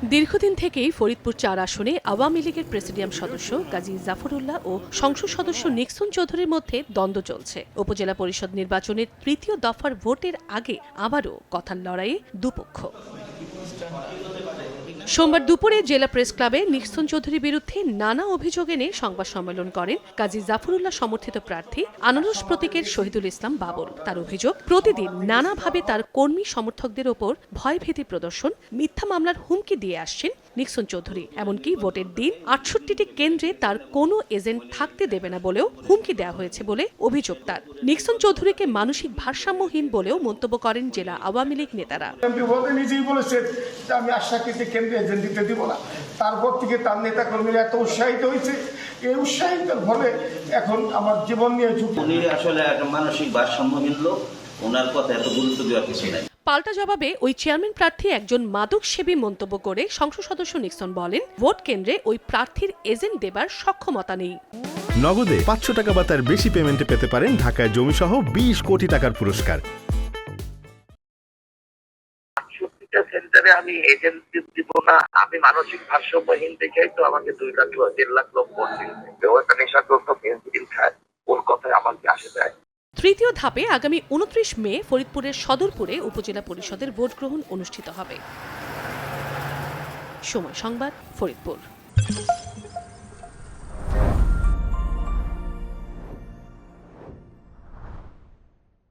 দীর্ঘদিন থেকেই ফরিদপুর ৪ আসনে আওয়ামী লীগের প্রেসিডিয়াম সদস্য কাজী জাফরুল্লাহ ও সংসদ সদস্য নিক্সন চৌধুরীর মধ্যে দ্বন্দ্ব চলছে। উপজেলা পরিষদ নির্বাচনের তৃতীয় দফার ভোটের আগে আবারও কথার লড়াইয়ে দুপক্ষ। সোমবার দুপুরে জেলা প্রেস ক্লাবে নিক্সন চৌধুরীর বিরুদ্ধে নানা অভিযোগ এনে সংবাদ সম্মেলন করেন কাজী জাফরুল্লাহ সমর্থিত প্রার্থী আনারস প্রতীকের শহীদুল ইসলাম বাবুল। তার অভিযোগ, প্রতিদিন নানাভাবে তার কর্মী সমর্থকদের ওপর ভয়ভীতি প্রদর্শন, মিথ্যা মামলার হুমকি দিয়ে আসছেন নিক্সন চৌধুরী। এমনকি ভোটের দিন ৬৮টি কেন্দ্রে তার কোনো এজেন্ট থাকতে দেবে না বলেও হুমকি দেওয়া হয়েছে বলে অভিযোগ তার। নিক্সন চৌধুরীকে মানসিক ভারসাম্যহীন বলেও মন্তব্য করেন জেলা আওয়ামী লীগ নেতারা। এজেন্ট দিতে দিব না। তারপর থেকে তার নেতা কর্মীরা এত উৎসাহিত হয়েছে, এই উৎসাহিতের ফলে এখন আমার জীবন নিয়ে ঝুঁকি। উনি আসলে একটা মানসিক ভারসাম্যহীন লোক, ওনার কথা এত গুরুত্ব দেওয়ার কিছু নাই। পাল্টা জবাবে ওই চেয়ারম্যান প্রার্থী একজন মাদক সেবী মন্তব্য করে সংসদ সদস্য নিক্সন বলেন, ভোট কেন্দ্রে ওই প্রার্থীর এজেন্ট দেবার সক্ষমতা নেই। নগদে ৫০০ টাকা বা তার বেশি পেমেন্টে পেতে পারেন ঢাকায় জমিসহ ২০ কোটি টাকার পুরস্কার। সেন্টারে আমি এজেন্ট দিব না, আমি মানসিক ভারসাম্যহীন দেখেই তো আমাকে ২ লাখ ১.৫ লাখ লোক ভোট দিচ্ছে। ও একটা নেশাগ্রস্ত পেন্সিল খায়, ওর কথায় আমাকে আসে দেয়। তৃতীয় ধাপে আগামী ২৯ মে ফরিদপুরের সদরপুরে উপজেলা পরিষদের ভোট গ্রহণ অনুষ্ঠিত হবে। সময় সংবাদ, ফরিদপুর।